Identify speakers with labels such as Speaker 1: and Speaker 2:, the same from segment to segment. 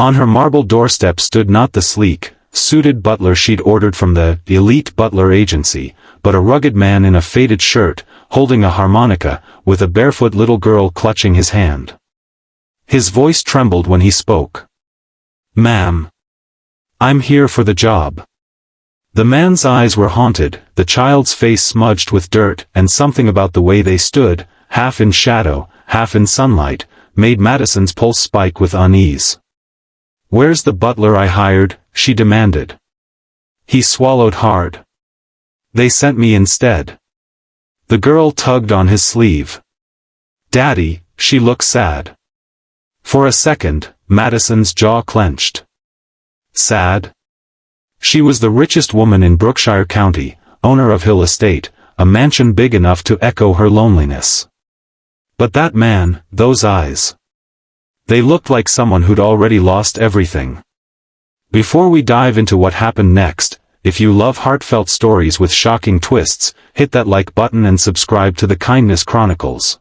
Speaker 1: On her marble doorstep stood not the sleek, suited butler she'd ordered from the elite butler agency, but a rugged man in a faded shirt, holding a harmonica, with a barefoot little girl clutching his hand. His voice trembled when he spoke. "Ma'am. I'm here for the job." The man's eyes were haunted, the child's face smudged with dirt, and something about the way they stood, half in shadow, half in sunlight, made Madison's pulse spike with unease. "Where's the butler I hired?" she demanded. He swallowed hard. "They sent me instead." The girl tugged on his sleeve. "Daddy," she looked sad. For a second, Madison's jaw clenched. Sad? She was the richest woman in Brookshire County, owner of Hill Estate, a mansion big enough to echo her loneliness. But that man, those eyes. They looked like someone who'd already lost everything. Before we dive into what happened next, if you love heartfelt stories with shocking twists, hit that like button and subscribe to the Kindness Chronicles.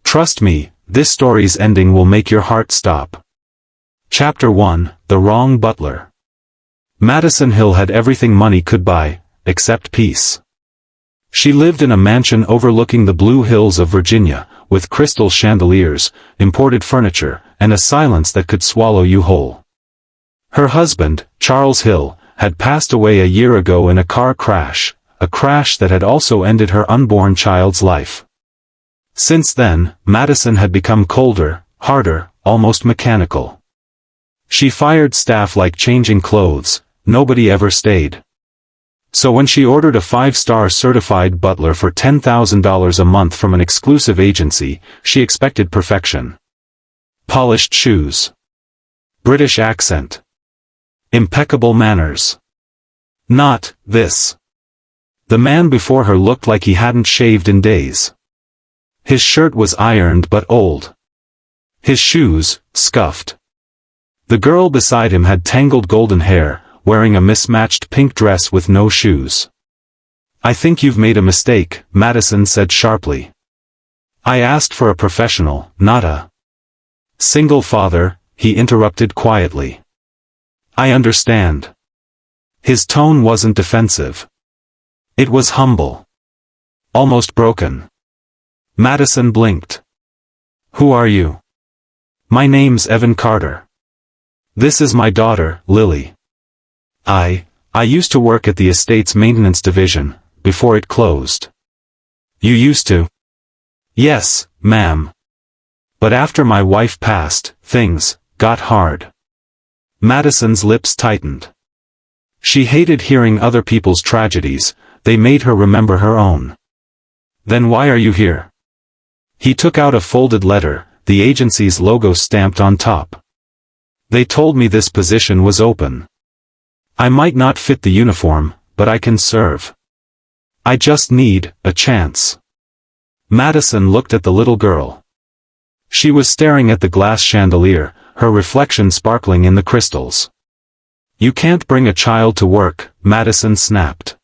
Speaker 1: Trust me, this story's ending will make your heart stop. Chapter 1, The Wrong Butler. Madison Hill had everything money could buy, except peace. She lived in a mansion overlooking the Blue Hills of Virginia, with crystal chandeliers, imported furniture, and a silence that could swallow you whole. Her husband, Charles Hill, had passed away a year ago in a car crash, a crash that had also ended her unborn child's life. Since then, Madison had become colder, harder, almost mechanical. She fired staff like changing clothes, nobody ever stayed. So when she ordered a 5-star certified butler for $10,000 a month from an exclusive agency, she expected perfection. Polished shoes. British accent. Impeccable manners. Not this. The man before her looked like he hadn't shaved in days. His shirt was ironed but old. His shoes, scuffed. The girl beside him had tangled golden hair, wearing a mismatched pink dress with no shoes. "I think you've made a mistake," Madison said sharply. "I asked for a professional, not a single father," he interrupted quietly. "I understand." His tone wasn't defensive. It was humble. Almost broken. Madison blinked. "Who are you?" "My name's Evan Carter. This is my daughter, Lily. I used to work at the estate's maintenance division, before it closed." "You used to?" "Yes, ma'am. But after my wife passed, things got hard." Madison's lips tightened. She hated hearing other people's tragedies, they made her remember her own. "Then why are you here?" He took out a folded letter, the agency's logo stamped on top. "They told me this position was open. I might not fit the uniform, but I can serve. I just need a chance." Madison looked at the little girl. She was staring at the glass chandelier, her reflection sparkling in the crystals. "You can't bring a child to work," Madison snapped.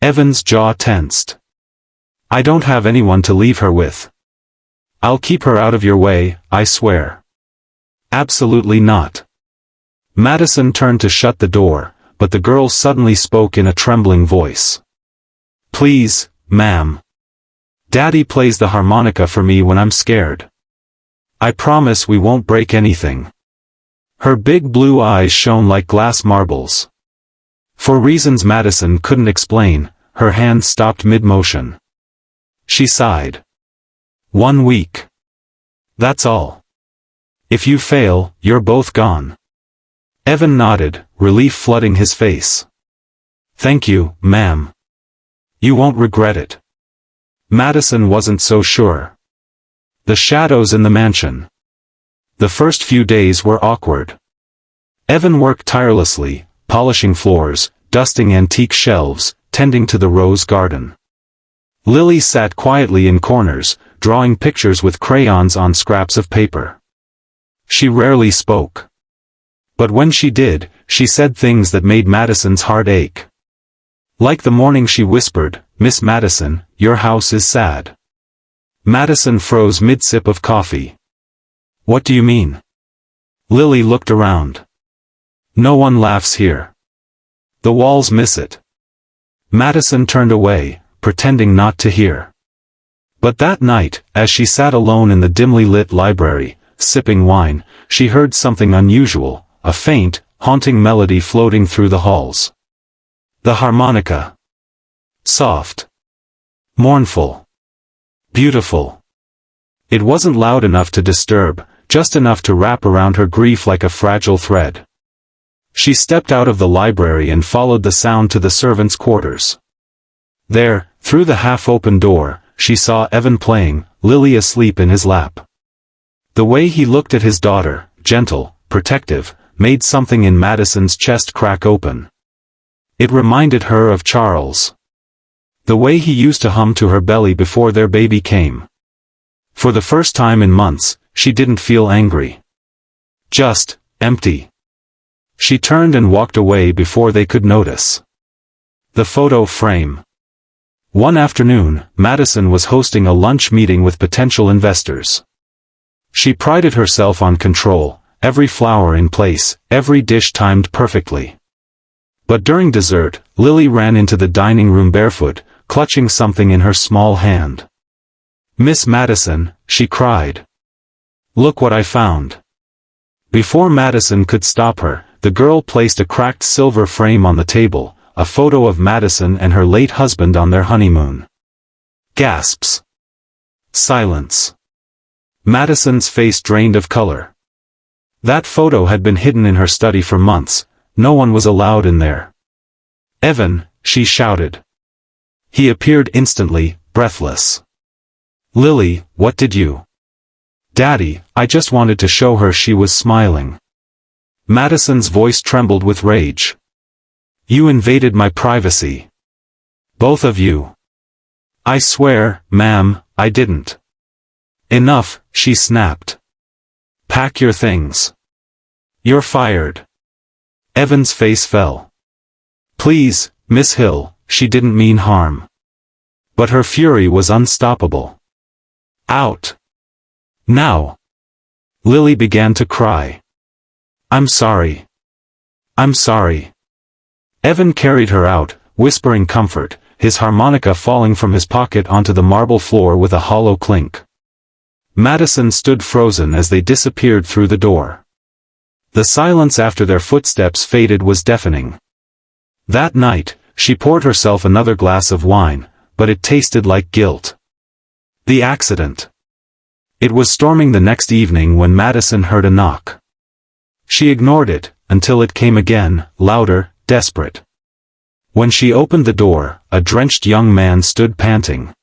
Speaker 1: Evan's jaw tensed. "I don't have anyone to leave her with. I'll keep her out of your way, I swear." "Absolutely not." Madison turned to shut the door, but the girl suddenly spoke in a trembling voice. "Please, ma'am. Daddy plays the harmonica for me when I'm scared. I promise we won't break anything." Her big blue eyes shone like glass marbles. For reasons Madison couldn't explain, her hand stopped mid-motion. She sighed. 1 week. That's all. If you fail, you're both gone." Evan nodded, relief flooding his face. "Thank you, ma'am. You won't regret it." Madison wasn't so sure. The shadows in the mansion. The first few days were awkward. Evan worked tirelessly, polishing floors, dusting antique shelves, tending to the rose garden. Lily sat quietly in corners, drawing pictures with crayons on scraps of paper. She rarely spoke. But when she did, she said things that made Madison's heart ache. Like the morning she whispered, "Miss Madison, your house is sad." Madison froze mid-sip of coffee. "What do you mean?" Lily looked around. No one laughs here. The walls miss it. Madison turned away, pretending not to hear. But that night, as she sat alone in the dimly lit library, sipping wine, she heard something unusual, a faint, haunting melody floating through the halls. The harmonica. Soft. Mournful. Beautiful. It wasn't loud enough to disturb, just enough to wrap around her grief like a fragile thread. She stepped out of the library and followed the sound to the servants' quarters. There, through the half-open door, she saw Evan playing, Lily asleep in his lap. The way he looked at his daughter, gentle, protective, made something in Madison's chest crack open. It reminded her of Charles. The way he used to hum to her belly before their baby came. For the first time in months, she didn't feel angry. Just empty. She turned and walked away before they could notice. The photo frame. One afternoon, Madison was hosting a lunch meeting with potential investors. She prided herself on control, every flower in place, every dish timed perfectly. But during dessert, Lily ran into the dining room barefoot, clutching something in her small hand. "Miss Madison," she cried. "Look what I found." Before Madison could stop her, the girl placed a cracked silver frame on the table, a photo of Madison and her late husband on their honeymoon. Gasps. Silence. Madison's face drained of color. That photo had been hidden in her study for months, no one was allowed in there. "Evan," she shouted. He appeared instantly, breathless. "Lily, what did you?" "Daddy, I just wanted to show her she was smiling." Madison's voice trembled with rage. "You invaded my privacy. Both of you." "I swear, ma'am, I didn't." "Enough," she snapped. "Pack your things. You're fired." Evan's face fell. "Please, Miss Hill, she didn't mean harm." But her fury was unstoppable. "Out. Now." Lily began to cry. "I'm sorry. I'm sorry." Evan carried her out, whispering comfort, his harmonica falling from his pocket onto the marble floor with a hollow clink. Madison stood frozen as they disappeared through the door. The silence after their footsteps faded was deafening. That night, she poured herself another glass of wine, but it tasted like guilt. The accident. It was storming the next evening when Madison heard a knock. She ignored it, until it came again, louder, desperate. When she opened the door, a drenched young man stood panting.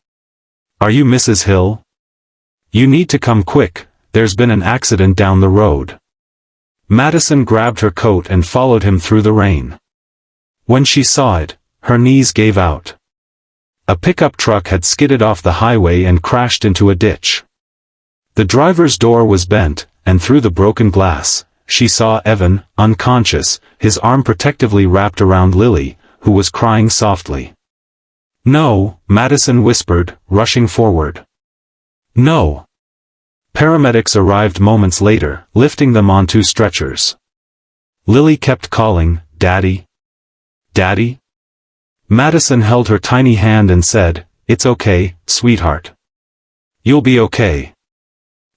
Speaker 1: "Are you Mrs. Hill? You need to come quick, there's been an accident down the road." Madison grabbed her coat and followed him through the rain. When she saw it, her knees gave out. A pickup truck had skidded off the highway and crashed into a ditch. The driver's door was bent, and through the broken glass, she saw Evan, unconscious, his arm protectively wrapped around Lily, who was crying softly. "No," Madison whispered, rushing forward. "No." Paramedics arrived moments later, lifting them onto stretchers. Lily kept calling, "Daddy? Daddy?" Madison held her tiny hand and said, "It's okay, sweetheart. You'll be okay."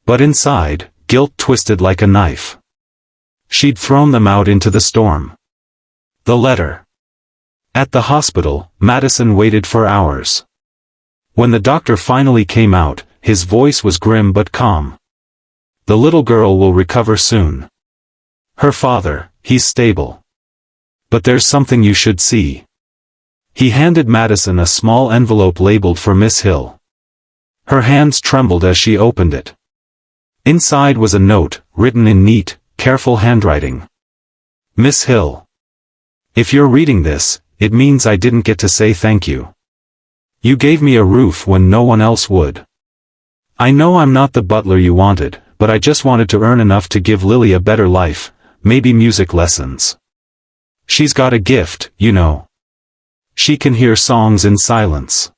Speaker 1: But inside, guilt twisted like a knife. She'd thrown them out into the storm. The letter. At the hospital, Madison waited for hours. When the doctor finally came out, his voice was grim but calm. "The little girl will recover soon. Her father, he's stable. But there's something you should see." He handed Madison a small envelope labeled for Miss Hill. Her hands trembled as she opened it. Inside was a note, written in neat, careful handwriting. "Miss Hill. If you're reading this, it means I didn't get to say thank you. You gave me a roof when no one else would. I know I'm not the butler you wanted, but I just wanted to earn enough to give Lily a better life, maybe music lessons. She's got a gift, you know. She can hear songs in silence.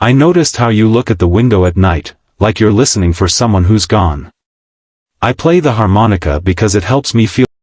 Speaker 1: I noticed how you look at the window at night, like you're listening for someone who's gone. I play the harmonica because it helps me feel